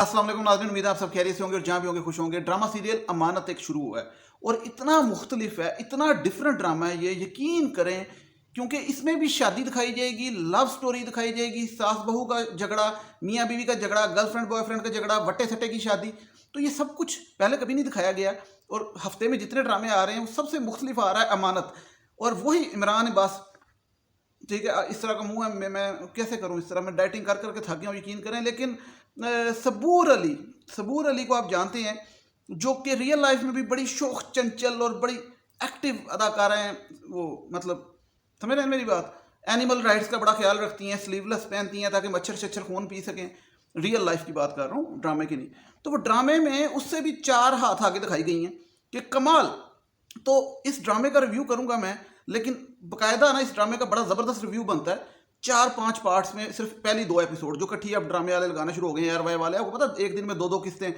अस्सलाम वालेकुम नाज़रीन, उम्मीद है आप सब खैरियत से होंगे और जहाँ भी होंगे खुश होंगे। ड्रामा सीरियल अमानत एक शुरू हुआ है और इतना मुख्तलिफ है, इतना डिफरेंट ड्रामा है ये, यकीन करें। क्योंकि इसमें भी शादी दिखाई जाएगी, लव स्टोरी दिखाई जाएगी, सास बहू का झगड़ा, मियाँ बीवी का झगड़ा, गर्लफ्रेंड बॉयफ्रेंड का झगड़ा, वट्टे सट्टे की शादी। तो ये सब कुछ पहले कभी नहीं दिखाया गया और हफ्ते में जितने ड्रामे आ रहे हैं वो सबसे मुख्तलिफ आ रहा है अमानत। और वही इमरान अब्बास, ठीक है, इस तरह का मुंह है, मैं कैसे करूं, इस तरह मैं डाइटिंग कर करके थक गया हूं, यकीन करें। लेकिन सबूर अली को आप जानते हैं, जो कि रियल लाइफ में भी बड़ी शौक चंचल और बड़ी एक्टिव अदाकारा हैं। वो मतलब समझ रहे हैं मेरी बात। एनिमल राइट्स का बड़ा ख्याल रखती हैं, स्लीवलेस पहनती हैं ताकि मच्छर शच्छर खून पी सकें। रियल लाइफ की बात कर रहा हूँ, ड्रामे की नहीं। तो वो ड्रामे में उससे भी 4 हाथ आगे दिखाई गई हैं कि कमाल। तो इस ड्रामे का रिव्यू करूंगा मैं, लेकिन बकायदा ना इस ड्रामे का बड़ा ज़बरदस्त रिव्यू बनता है 4-5 पार्ट्स में। सिर्फ पहली 2 एपिसोड जो कट्ठी अब ड्रामे वाले लगाना शुरू हो गए हैं, यार वाई वाले, आपको पता एक दिन में 2-2 किस्तें।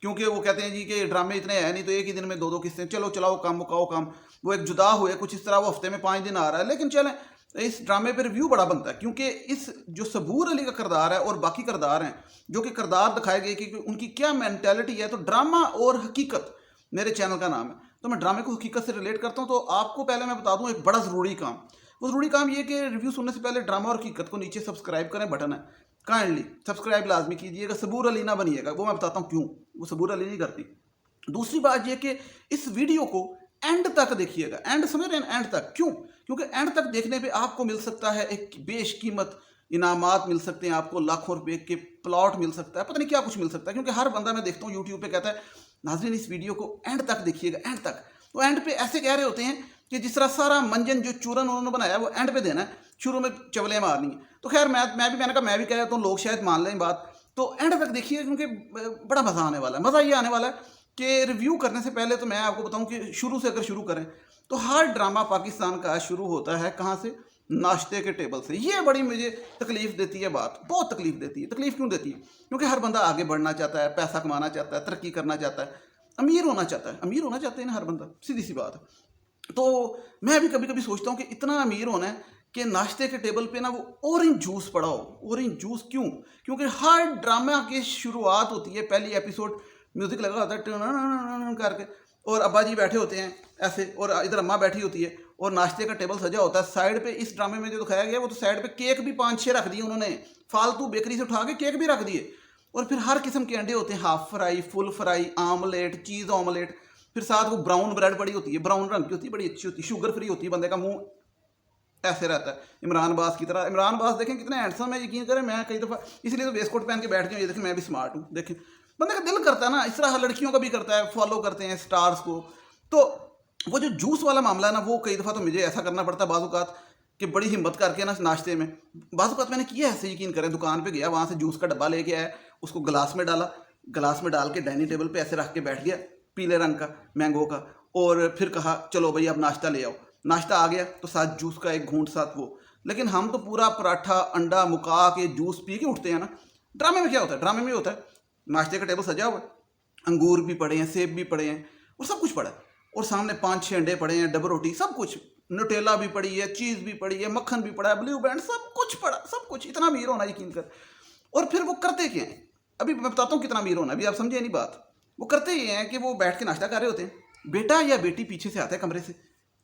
क्योंकि वो कहते हैं जी कि ड्रामे इतने हैं नहीं, तो एक ही दिन में 2-2 किस्तें, चलो चलाओ काम, मुकाओ काम। वो एक जुदा हुए कुछ इस तरह, वो हफ्ते में 5 दिन आ रहा है। लेकिन चलें, इस ड्रामे पे रिव्यू बड़ा बनता है क्योंकि इस जो सबूर अली का किरदार है और बाकी किरदार हैं जो कि किरदार दिखाए गए कि उनकी क्या मैंटेलिटी है। तो ड्रामा और हकीकत मेरे चैनल का नाम है, तो मैं ड्रामे को हकीकत से रिलेट करता हूँ। तो आपको पहले मैं बता दूँ एक बड़ा ज़रूरी काम। वो ज़रूरी काम ये कि रिव्यू सुनने से पहले ड्रामा और हकीकत को नीचे सब्सक्राइब करें, बटन है, काइंडली सब्सक्राइब लाजमी कीजिएगा। सबूर अली ना बनिएगा, वो मैं बताता हूँ क्यों। वो सबूर अली नहीं करती। दूसरी बात ये कि इस वीडियो को एंड तक देखिएगा। एंड समझ रहे हैं, एंड तक क्यों? क्योंकि एंड तक देखने पे आपको मिल सकता है एक बेशकीमत इनामात मिल सकते हैं, आपको लाखों रुपए के प्लॉट मिल सकता है, पता नहीं क्या कुछ मिल सकता है। क्योंकि हर बंदा मैं देखता हूँ यूट्यूब पे कहता है नाज़रीन इस वीडियो को एंड तक देखिएगा, एंड तक। तो एंड पे ऐसे कह रहे होते हैं कि जिस तरह सारा मंजन जो चूरन उन्होंने बनाया वो एंड पे देना है, शुरू में चवले मारनी है। तो खैर मैंने कहा मैं भी कह रहा हूँ, लोग शायद मान लें बात। तो एंड तक देखिए क्योंकि बड़ा मज़ा आने वाला है। मज़ा ये आने वाला है कि रिव्यू करने से पहले तो मैं आपको बताऊं कि शुरू से अगर शुरू करें तो हर ड्रामा पाकिस्तान का शुरू होता है कहाँ से? नाश्ते के टेबल से। ये बड़ी मुझे तकलीफ देती है बात, बहुत तकलीफ देती है। तकलीफ क्यों देती है? क्योंकि हर बंदा आगे बढ़ना चाहता है, पैसा कमाना चाहता है, तरक्की करना चाहता है, अमीर होना चाहता है। अमीर होना चाहते हैं ना हर बंदा, सीधी सी बात है। तो मैं भी कभी कभी सोचता हूँ कि इतना अमीर होना है कि नाश्ते के टेबल पे ना वो ऑरेंज जूस पड़ा हो। ऑरेंज जूस क्यों? क्योंकि हर ड्रामा की शुरुआत होती है, पहली एपिसोड म्यूजिक लगा होता है टन करके, और अब्बा जी बैठे होते हैं ऐसे, और इधर अम्मा बैठी होती है, और नाश्ते का टेबल सजा होता है। साइड पे इस ड्रामे में जो दिखाया गया वो तो साइड पे केक भी 5-6 रख दिए उन्होंने, फालतू बेकरी से उठा के केक भी रख दिए। और फिर हर किस्म के अंडे होते हैं, half fry, full fry, omelette, चीज़ ऑमलेट। फिर साथ वो ब्राउन ब्रेड पड़ी होती है, ब्राउन रंग की होती है, बड़ी अच्छी होती है, शुगर फ्री होती है, बंदे का मुंह ऐसे रहता है इमरान अब्बास की तरह। इमरान अब्बास देखें कितने हैंडसम है, यकीन करें। मैं कई दफ़ा इसलिए तो वेस्ट कोट पहन के बैठ गया, ये देखें मैं भी स्मार्ट हूँ। देखें बंदे का दिल करता है ना, इस तरह लड़कियों का भी करता है, फॉलो करते हैं स्टार्स को। तो वो जो जूस वाला मामला है ना, वो कई दफ़ा तो मुझे ऐसा करना पड़ता है बाज़-औक़ात कि बड़ी हिम्मत करके ना नाश्ते में। बाज़-औक़ात मैंने किया ऐसे, यकीन करें, दुकान पे गया, वहाँ से जूस का डब्बा लेके आया, उसको गिलास में डाला, गिलास में डाल के डाइनिंग टेबल पे ऐसे रख के बैठ गया, पीले रंग का मैंगो का, और फिर कहा चलो भाई अब नाश्ता ले आओ। नाश्ता आ गया तो साथ जूस का एक घूंट साथ वो। लेकिन हम तो पूरा पराठा अंडा मुका के जूस पी के उठते हैं ना। ड्रामे में क्या होता है? ड्रामे में होता है नाश्ते का टेबल सजा हुआ है, अंगूर भी पड़े हैं, सेब भी पड़े हैं, और सब कुछ पड़ा है, और सामने 5-6 अंडे पड़े हैं, डबल रोटी, सब कुछ, न्यूटेला भी पड़ी है, चीज़ भी पड़ी है, मक्खन भी पड़ा है, ब्लू बैंड, सब कुछ पड़ा, सब कुछ। इतना अमीर होना यकीन कर। और फिर वो करते क्या हैं, अभी मैं बताता हूँ कितना अमीर होना, अभी आप समझे नहीं बात। वो करते ये हैं कि वो बैठ के नाश्ता कर रहे होते हैं, बेटा या बेटी पीछे से आता है कमरे से,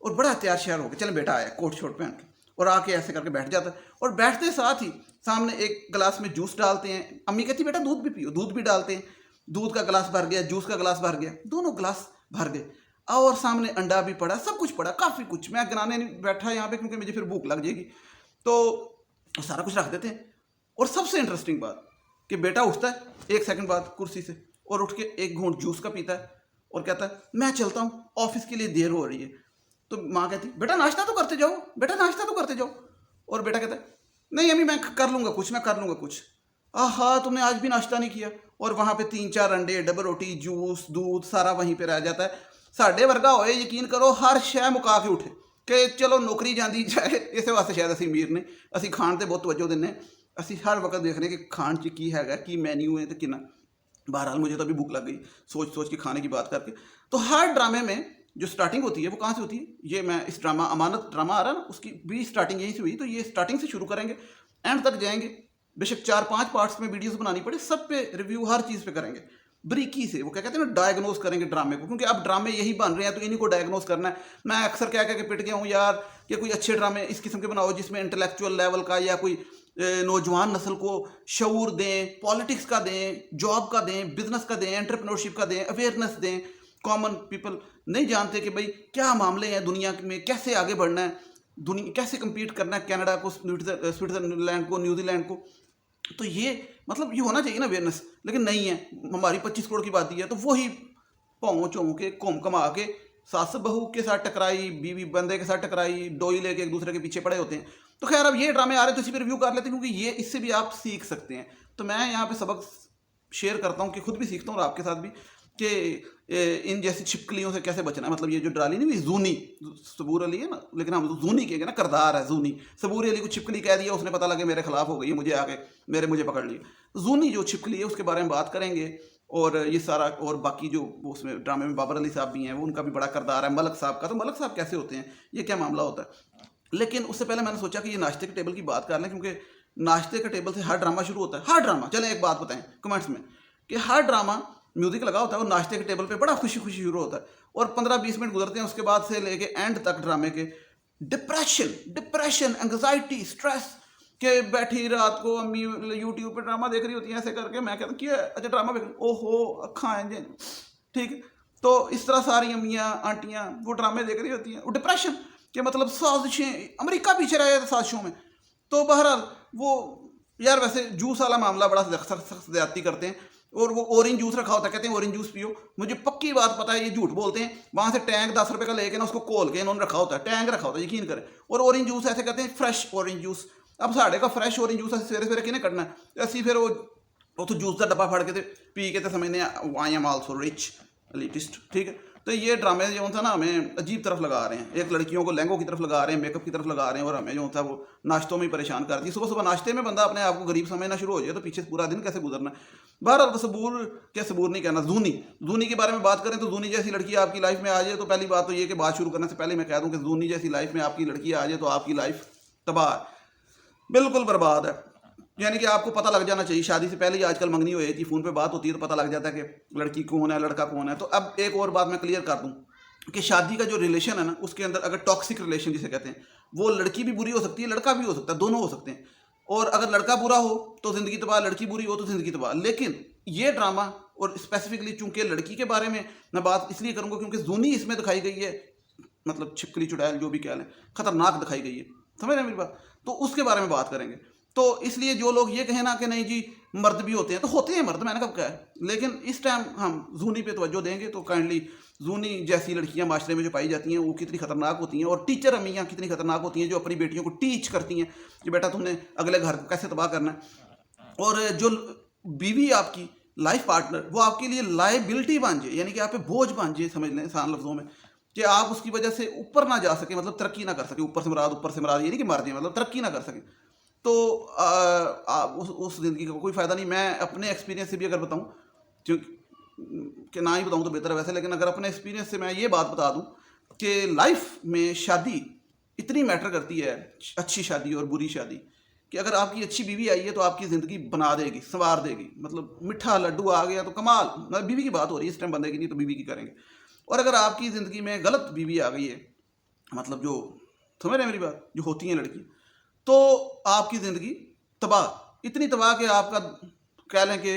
और बड़ा तैयार श्यार होकर, चले बेटा आया कोट शोट पहन के, और आके ऐसे करके बैठ जाता है। और बैठते साथ ही सामने एक गिलास में जूस डालते हैं। अम्मी कहती बेटा दूध भी पियो, दूध भी डालते हैं। दूध का गिलास भर गया, जूस का गिलास भर गया, दोनों गिलास भर गए, और सामने अंडा भी पड़ा, सब कुछ पड़ा, काफ़ी कुछ। मैं गिनाने नहीं बैठा यहाँ पे क्योंकि मुझे फिर भूख लग जाएगी। तो सारा कुछ रख देते हैं। और सबसे इंटरेस्टिंग बात कि बेटा उठता है 1 सेकंड बाद कुर्सी से, और उठ के एक घूंट जूस का पीता है, और कहता है मैं चलता हूँ, ऑफिस के लिए देर हो रही है। तो माँ कहती बेटा नाश्ता तो करते जाओ, बेटा नाश्ता तो करते जाओ। और बेटा कहता है नहीं अम्मी मैं कर लूँगा कुछ, मैं कर लूँगा कुछ। आहा तुमने आज भी नाश्ता नहीं किया। और वहाँ पे 3-4 अंडे, डबल रोटी, जूस, दूध सारा वहीं पे रह जाता है। साढ़े वर्गा होए, यकीन करो, हर शय मुका के उठे कि चलो नौकरी जाती जाए। इस वास्ते शायद असी अमीर ने, असी खाण ते बहुत तवज्जो दिन्ने, असी हर वक्त देखने कि खाण च की हैगा, की मैन्यू है तो कितना। बहरहाल मुझे तो अभी भूख लग गई सोच सोच के खाने की बात करके। तो हर ड्रामे में जो स्टार्टिंग होती है वो कहाँ से होती है? ये मैं इस अमानत ड्रामा आ रहा है ना, उसकी भी स्टार्टिंग यहीं से हुई। तो ये स्टार्टिंग से शुरू करेंगे, एंड तक जाएंगे, बेशक 4-5 पार्ट्स में वीडियोस बनानी पड़े, सब पे रिव्यू हर चीज़ पे करेंगे बरीकी से। वो क्या कहते हैं ना, डायग्नोस करेंगे ड्रामे को, क्योंकि अब ड्रामे यही बन रहे हैं तो इन्हीं को डायग्नोस करना है। मैं अक्सर क्या कह के पिट गया हूँ यार कि कोई अच्छे ड्रामे इस किस्म के बनाओ जिसमें इंटेलेक्चुअल लेवल का या कोई नौजवान नस्ल को शऊर दें, पॉलिटिक्स का दें, जॉब का दें, बिजनेस का दें, एंटरप्रेन्योरशिप का दें, अवेयरनेस दें। कॉमन पीपल नहीं जानते कि भाई क्या मामले हैं दुनिया में, कैसे आगे बढ़ना है, दुनिया कैसे कम्पीट करना है कनाडा को, स्विट्जरलैंड को, न्यूजीलैंड को। तो ये मतलब ये होना चाहिए ना अवेयरनेस, लेकिन नहीं है। हमारी 25 करोड़ की बात है तो वही पाँव चों के घूम कमा के सास बहू के साथ टकराई, बीवी बंदे के साथ टकराई, डोई लेके एक दूसरे के पीछे पड़े होते हैं। तो खैर अब ये ड्रामे आ रहे हैं तो इसी पर रिव्यू कर लेते हैं, क्योंकि ये इससे भी आप सीख सकते हैं। तो मैं यहाँ पे सबक शेयर करता हूँ कि खुद भी सीखता हूँ और आपके साथ भी, कि इन जैसी छिपकलियों से कैसे बचना है। मतलब ये जो ड्राली नहीं हुई जूनी, सबूर अली है ना, लेकिन हम जूनी कहेंगे ना, करदार है जूनी। सबूर अली को छिपकली कह दिया, उसने पता लगे मेरे खिलाफ हो गई है, मुझे आगे मुझे पकड़ लिया। जूनी जो छिपकली है उसके बारे में बात करेंगे। और ये सारा और बाकी जो उसमें ड्रामे में बाबर अली साहब भी हैं, वो उनका भी बड़ा करदार है। मलक साहब का, तो मलक साहब कैसे होते हैं, ये क्या मामला होता है। लेकिन उससे पहले मैंने सोचा कि ये नाश्ते के टेबल की बात कर लें, क्योंकि नाश्ते के टेबल से हर ड्रामा शुरू होता है। हर ड्रामा, चलें एक बात बताएं कमेंट्स में, कि हर ड्रामा म्यूजिक लगा होता है और नाश्ते के टेबल पे बड़ा खुशी खुशी शुरू होता है, और 15-20 मिनट गुजरते हैं उसके बाद से लेके एंड तक ड्रामे के डिप्रेशन, एंग्जाइटी, स्ट्रेस, के बैठी रात को अम्मी यूट्यूब पे ड्रामा देख रही होती हैं ऐसे करके। मैं कहता क्या अच्छा ड्रामा देख रही, ओहो अक्खा हैं ठीक है। तो इस तरह सारी अम्मियाँ आंटियाँ वो ड्रामे देख रही होती हैं। वो डिप्रेशन के मतलब साजिशें, अमेरिका पीछे रहे थे साजिशों में। तो बहरहाल वो यार वैसे जूस वाला मामला बड़ा सख्त ज्यादती करते हैं, और वो ऑरेंज जूस रखा होता है, कहते हैं ऑरेंज जूस पियो। मुझे पक्की बात पता है ये झूठ बोलते हैं। वहाँ से टैंक 10 रुपये का लेके ना उसको खोल के इन्होंने रखा होता है, टैंक रखा होता है, यकीन करें। और ऑरेंज जूस ऐसे कहते हैं फ्रेश ऑरेंज जूस। अब साढ़े का फ्रेश ऑरेंज जूस सवेरे सवेरे किने करना है ऐसी, फिर वो तो जूस का डब्बा फाड़ के पी के समझने I am also rich elitist, ठीक है। तो ये ड्रामे जो था ना हमें अजीब तरफ लगा रहे हैं। एक लड़कियों को लहंगों की तरफ लगा रहे हैं, मेकअप की तरफ लगा रहे हैं, और हमें जो था वो नाश्तों में ही परेशान कर दी। सुबह सुबह नाश्ते में बंदा अपने आप को गरीब समझना शुरू हो जाए तो पीछे पूरा दिन कैसे गुजरना है। बहरहाल तो सबूर नहीं कहना, जूनी के बारे में बात करें तो जूनी जैसी लड़की आपकी लाइफ में आ जाए तो पहली बात तो ये कि बात शुरू करने से पहले मैं कह दूं कि जूनी जैसी लाइफ में आपकी लड़की आ जाए तो आपकी लाइफ तबाह, बिल्कुल बर्बाद है। यानी कि आपको पता लग जाना चाहिए शादी से पहले ही। आजकल मंगनी हो जाती है, फ़ोन पे बात होती है तो पता लग जाता है कि लड़की कौन है, लड़का कौन है। तो अब एक और बात मैं क्लियर कर दूं कि शादी का जो रिलेशन है ना, उसके अंदर अगर टॉक्सिक रिलेशन जिसे कहते हैं, वो लड़की भी बुरी हो सकती है, लड़का भी हो सकता है, दोनों हो सकते हैं। और अगर लड़का बुरा हो तो ज़िंदगी तबाह, लड़की बुरी हो तो ज़िंदगी तबाह। लेकिन ये ड्रामा, और स्पेसिफिकली चूंकि लड़की के बारे में मैं बात इसलिए करूँगा क्योंकि जूनी इसमें दिखाई गई है, मतलब छिपकली चुड़ैल जो भी कह लें, खतरनाक दिखाई गई है, समझ रहे हैं मेरी बात। तो उसके बारे में बात करेंगे। तो इसलिए जो लोग ये कहें ना कि नहीं जी मर्द भी होते हैं, तो होते हैं मर्द, मैंने कब कहा है। लेकिन इस टाइम हम जूनी पे तवज्जो देंगे तो काइंडली जूनी जैसी लड़कियां माशरे में जो पाई जाती हैं वो कितनी खतरनाक होती हैं, और टीचर अम्मियाँ कितनी खतरनाक होती हैं जो अपनी बेटियों को टीच करती हैं कि बेटा तुमने अगले घर को कैसे तबाह करना है। और जो बीवी आपकी लाइफ पार्टनर, वो आपके लिए लाइबिलिटी बन जाए, यानी कि आप पे बोझ बन जाए, समझ लें आसान लफ्जों में, कि आप उसकी वजह से ऊपर ना जा सके, मतलब तरक्की ना कर सके। ऊपर से मुराद ये नहीं कि मर जाए, मतलब तरक्की ना कर सके। तो उस ज़िंदगी का कोई फ़ायदा नहीं। मैं अपने एक्सपीरियंस से भी अगर बताऊं, कि ना ही बताऊं तो बेहतर है वैसे, लेकिन अगर अपने एक्सपीरियंस से मैं ये बात बता दूं कि लाइफ में शादी इतनी मैटर करती है, अच्छी शादी और बुरी शादी, कि अगर आपकी अच्छी बीवी आई है तो आपकी ज़िंदगी बना देगी, संवार देगी। मतलब मिठा लड्डू आ गया तो कमाल। मतलब बीवी की बात हो रही है इस टाइम, बंदे की नहीं, तो बीवी की करेंगे। और अगर आपकी ज़िंदगी में गलत बीवी आ गई है, मतलब जो समझ रहे हैं मेरी बात, जो होती हैं लड़की, तो आपकी ज़िंदगी तबाह, इतनी तबाह कि आपका कह लें कि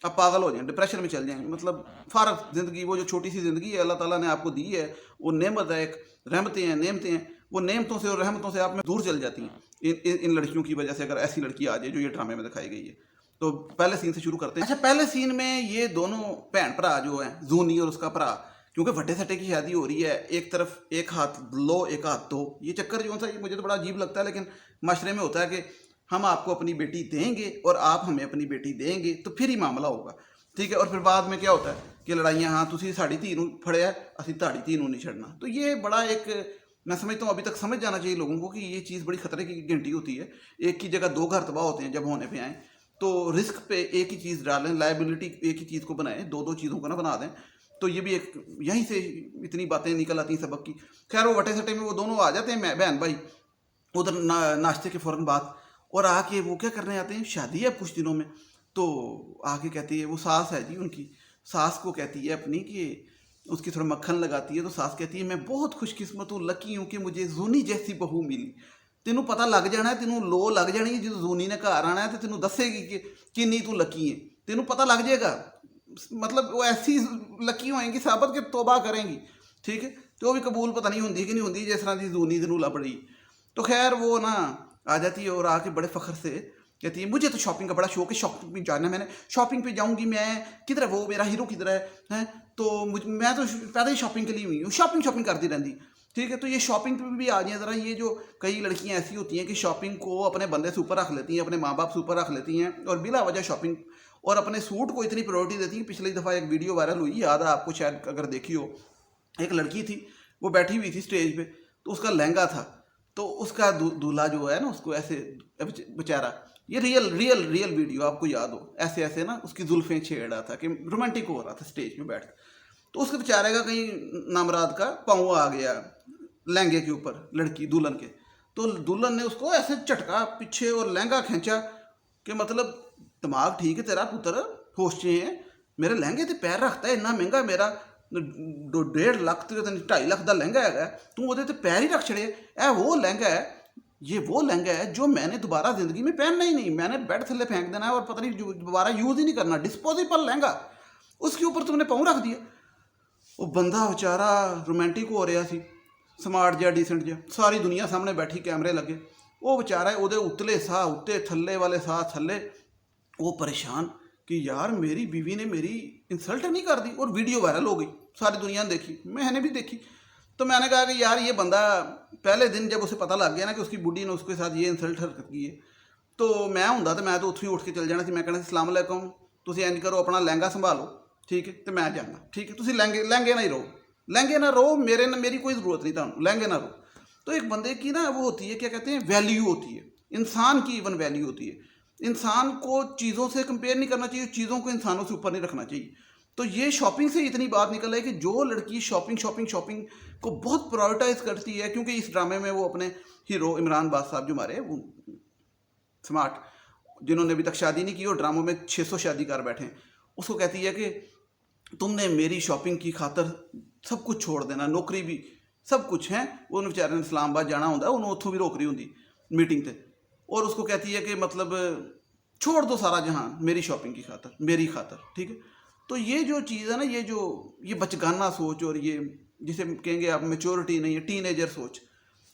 आप पागल हो जाएं, डिप्रेशन में चल जाएं। मतलब फारग ज़िंदगी, वो जो छोटी सी ज़िंदगी है अल्लाह ताला ने आपको दी है, वो नेमत है, एक रहमतें हैं, नेमतें हैं, वो नेमतों से और रहमतों से आप में दूर चल जाती हैं इन लड़कियों की वजह से। अगर ऐसी लड़की आ जाए जो ये ड्रामे में दिखाई गई है। तो पहले सीन से शुरू करते हैं। अच्छा, पहले सीन में ये दोनों भैन भरा जो है, जूनी और उसका भरा, क्योंकि फटे सटे की शादी हो रही है, एक तरफ एक हाथ लो एक हाथ दो, ये चक्कर जो सा मुझे तो बड़ा अजीब लगता है। लेकिन माशरे में होता है कि हम आपको अपनी बेटी देंगे और आप हमें अपनी बेटी देंगे, तो फिर ही मामला होगा, ठीक है। और फिर बाद में क्या होता है कि लड़ाइयाँ, हाँ तुसी साड़ी धी नूं फड़िया, असीं ताड़ी धी नूं नहीं छड़ना। तो ये बड़ा एक, मैं समझता हूँ अभी तक समझ जाना चाहिए लोगों को कि ये चीज़ बड़ी खतरे की घंटी होती है। एक की जगह दो घर तबाह होते हैं जब होने पे आए। तो रिस्क पे एक ही चीज़ डालें, लायबिलिटी एक ही चीज़ को बनाएं, दो चीज़ों को ना बना दें। तो ये भी एक, यहीं से इतनी बातें निकल आती हैं सबक की। खैर वो वटे सटे में वो दोनों आ जाते हैं बहन भाई उधर नाश्ते के फ़ौरन बाद, और आके वो क्या करने आते हैं, शादी है अब कुछ दिनों में, तो आके कहती है, वो सास है जी उनकी, सास को कहती है अपनी कि उसकी थोड़ा मक्खन लगाती है, तो सास कहती है मैं बहुत खुशकिस्मत हूँ, लकी हूँ कि मुझे जूनी जैसी बहू मिली। तेनों पता लग जाना है, तेनों लो लग जानी है, जो जूनी ने घर आना है तो तेनों दसेगी कि किन्नी तू लकी है, तेनों पता लग जाएगा। मतलब वो ऐसी लकी होएंगी साबित कि तौबा करेंगी, ठीक है। तो वो भी कबूल पता नहीं होंगी कि नहीं होंगी, जिस तरह की जूनी तेनों लभ रही। तो खैर वो ना आ जाती है और आके बड़े फ़ख्र से कहती है मुझे तो शॉपिंग का बड़ा शौक है, शॉपिंग पे जाना है, मैंने शॉपिंग पे जाऊंगी मैं, किधर है वो मेरा हीरो किधर है तो मैं तो पैदा ही शॉपिंग के लिए हुई हूँ, शॉपिंग शॉपिंग करती रहती, ठीक है। तो ये शॉपिंग पे भी आ जाए ज़रा, ये जो कई लड़कियां ऐसी होती हैं कि शॉपिंग को अपने बंदे से ऊपर रख लेती हैं, अपने माँ बाप से ऊपर रख लेती हैं और बिला वजह शॉपिंग और अपने सूट को इतनी प्रायोरिटी देती हैं। पिछली दफ़ा एक वीडियो वायरल हुई, याद है आपको शायद अगर देखी हो, एक लड़की थी वो बैठी हुई थी स्टेज पे, तो उसका लहंगा था, तो उसका दूल्हा जो है ना उसको ऐसे बेचारा, ये रियल रियल रियल वीडियो आपको याद हो, ऐसे ऐसे ना उसकी जुल्फें छेड़ रहा था कि रोमांटिक हो रहा था स्टेज पे बैठ, तो उसके बेचारे का कहीं नामराद का पाँव आ गया लहंगे के ऊपर, लड़की दुल्हन के, तो दुल्हन ने उसको ऐसे झटका पीछे और लहंगा खींचा कि मतलब दिमाग ठीक है तेरा पुत्र, होश च है, मेरे लहंगे ते पैर रखता है, इन्ना महंगा मेरा 1.5 लाख ते 2.5 लाख का लहंगा है, तू वो पैर ही रख छड़े, ए वो लहंगा है, ये वो लहंगा है जो मैंने दोबारा ज़िंदगी में पहनना ही नहीं, मैंने बेड थल्ले फेंक देना है और पता नहीं दोबारा यूज़ ही नहीं करना, डिस्पोजेबल लहंगा, उसके ऊपर तुमने पाँव रख दिया। वो बंदा बेचारा रोमांटिक हो रहा सी, स्मार्ट जिहा डिसेंट जिहा, सारी दुनिया सामने बैठी, कैमरे लगे, वो बेचारा उहदे उतले साह उत्ते, थल्ले वाले साह थल्ले, वो परेशान कि यार मेरी बीवी ने मेरी इंसल्ट नहीं कर दी, और वीडियो वायरल हो गई, सारी दुनिया ने देखी, मैंने भी देखी। तो मैंने कहा कि यार ये बंदा पहले दिन जब उसे पता लग गया ना कि उसकी बुढ़ी ने उसके साथ ये इंसल्ट हरकत की है, तो मैं होंदा तो मैं तो उत्थों ही उठ के चल जाना सी, मैं कहना सी अस्सलाम वालेकुम, तुसीं इंज करो अपना लहंगा संभालो, ठीक है, तो मैं जाना, ठीक है, तुसीं लहंगे लहंगे ना ही रहो, लहंगे ना रहो, मेरी कोई ज़रूरत नहीं तुहानूं, लहंगे ना रहो। तो एक बंदे की ना वो होती है, क्या कहते हैं, वैल्यू होती है, इंसान की इवन वैल्यू होती है, इंसान को चीज़ों से कंपेयर नहीं करना चाहिए, चीज़ों को इंसानों से ऊपर नहीं रखना चाहिए। तो ये शॉपिंग से इतनी बात निकल है कि जो लड़की शॉपिंग शॉपिंग शॉपिंग को बहुत प्रायोरिटाइज करती है, क्योंकि इस ड्रामे में वो अपने हीरो इमरान बाद साहब जो हमारे वो स्मार्ट, जिन्होंने अभी तक शादी नहीं की और ड्रामों में 600 शादी कर बैठे हैं, उसको कहती है कि तुमने मेरी शॉपिंग की खातर सब कुछ छोड़ देना, नौकरी भी सब कुछ है, उन्होंने बेचारे ने इस्लामाबाद जाना होंगे, उन्होंने उतों भी रोक रही होंगी मीटिंग से, और उसको कहती है कि मतलब छोड़ दो सारा जहां मेरी शॉपिंग की खातर, मेरी खातर, ठीक है। तो ये जो चीज़ है ना, ये बचगाना सोच और ये जिसे कहेंगे आप मेच्योरिटी नहीं है, टीनेजर सोच,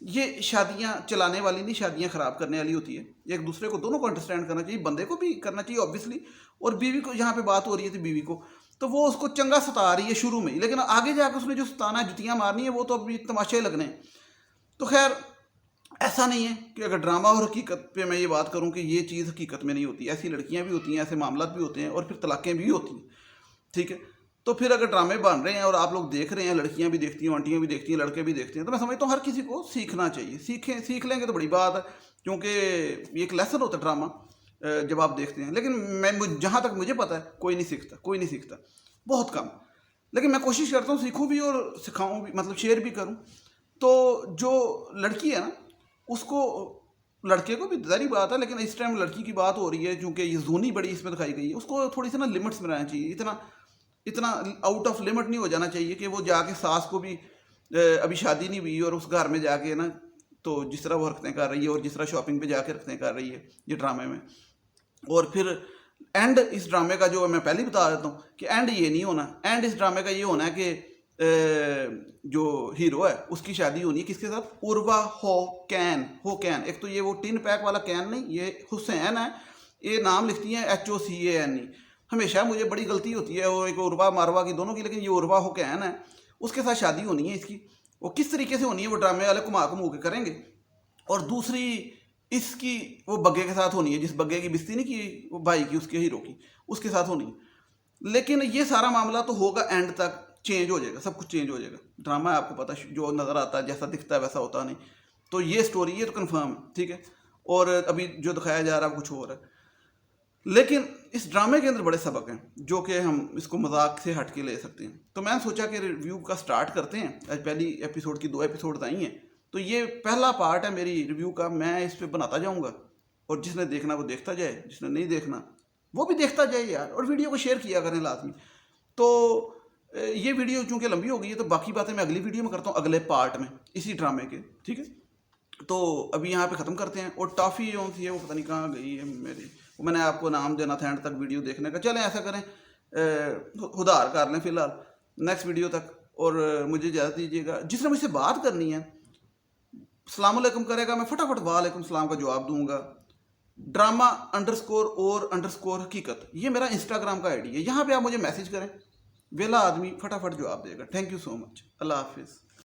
ये शादियां चलाने वाली नहीं, शादियां ख़राब करने वाली होती है। एक दूसरे को दोनों को अंडरस्टैंड करना चाहिए, बंदे को भी करना चाहिए ऑब्वियसली, और बीवी को, यहाँ पे बात हो रही है थी बीवी को, तो वो उसको चंगा सता रही है शुरू में ही, लेकिन आगे जाकर उसने जो सताना है, जुतियाँ मारनी है, वो तो अभी तमाशे लगने हैं। तो खैर ऐसा नहीं है कि अगर ड्रामा और हकीकत पे मैं ये बात करूं कि ये चीज़ हकीकत में नहीं होती, ऐसी लड़कियां भी होती हैं, ऐसे मामला भी होते हैं, और फिर तलाक़ें भी होती हैं, ठीक है। तो फिर अगर ड्रामे बन रहे हैं और आप लोग देख रहे हैं, लड़कियां भी देखती हैं, आंटियां भी देखती हैं, लड़के भी देखते हैं, तो मैं समझता हूँ हर किसी को सीखना चाहिए, सीख लेंगे तो बड़ी बात है, क्योंकि ये एक लेसन होता है ड्रामा जब आप देखते हैं। लेकिन मैं जहाँ तक मुझे पता है कोई नहीं सीखता, बहुत कम, लेकिन मैं कोशिश करता हूँ सीखूँ भी और सिखाऊँ भी, मतलब शेयर भी करूँ। तो जो लड़की है ना, उसको, लड़के को भी जारी बात है, लेकिन इस टाइम लड़की की बात हो रही है, क्योंकि ये जोनी बड़ी इसमें दिखाई गई है, उसको थोड़ी सी ना लिमिट्स में रहना चाहिए, इतना आउट ऑफ लिमिट नहीं हो जाना चाहिए कि वो जाके सास को भी अभी शादी नहीं हुई और उस घर में जाके ना, तो जिस तरह वो हरकतें कर रही है और जिस तरह शॉपिंग पे जाके हरकतें कर रही है ये ड्रामे में, और फिर एंड इस ड्रामे का जो मैं पहले ही बता देता हूँ कि एंड ये नहीं होना, एंड इस ड्रामे का ये होना है कि जो हीरो है उसकी शादी होनी है किसके साथ, उर्वा हो कैन, एक तो ये वो टिन पैक वाला कैन नहीं, ये हुसैन है, ये नाम लिखती हैं HOCAN, हमेशा मुझे बड़ी गलती होती है, और एक उर्वा मारवा की दोनों की, लेकिन ये उर्वा हो कैन है, उसके साथ शादी होनी है इसकी। वो किस तरीके से होनी है वो ड्रामे वाले घुमा के करेंगे। और दूसरी इसकी वो बग्गे के साथ होनी है, जिस बग्गे की बिस्ती नहीं की वो भाई की, उसके हीरो की, उसके साथ होनी है। लेकिन ये सारा मामला तो होगा एंड तक चेंज हो जाएगा, सब कुछ चेंज हो जाएगा। ड्रामा आपको पता जो नज़र आता है, जैसा दिखता है वैसा होता नहीं। तो ये स्टोरी ये तो कन्फर्म है, ठीक है। और अभी जो दिखाया जा रहा है कुछ और है, लेकिन इस ड्रामे के अंदर बड़े सबक हैं जो कि हम इसको मजाक से हट के ले सकते हैं। तो मैंने सोचा कि रिव्यू का स्टार्ट करते हैं। आज पहली एपिसोड की 2 एपिसोड आई हैं, तो ये पहला पार्ट है मेरी रिव्यू का, मैं इस पर बनाता जाऊँगा। और जिसने देखना वो देखता जाए, जिसने नहीं देखना वो भी देखता जाए यार, और वीडियो को शेयर किया करें लाजमी। तो ये वीडियो चूँकि लंबी हो गई है तो बाकी बातें मैं अगली वीडियो में करता हूँ, अगले पार्ट में इसी ड्रामे के, ठीक है। तो अभी यहाँ पे ख़त्म करते हैं। और टॉफ़ी जो थी वो पता नहीं कहाँ गई है मेरी, वो मैंने आपको नाम देना था एंड तक वीडियो देखने का। चलें ऐसा करें, उधार कर लें फ़िलहाल नेक्स्ट वीडियो तक, और मुझे इजाज़त दीजिएगा। जिसने मुझसे बात करनी है अस्सलाम वालेकुम करेगा, मैं फटाफट वालेकुम सलाम का जवाब दूंगा। ड्रामा_और_हकीकत ये मेरा इंस्टाग्राम का आईडी है, यहाँ पे आप मुझे मैसेज करें, वेला आदमी फटाफट जवाब देगा। थैंक यू सो मच, अल्लाह हाफिज़।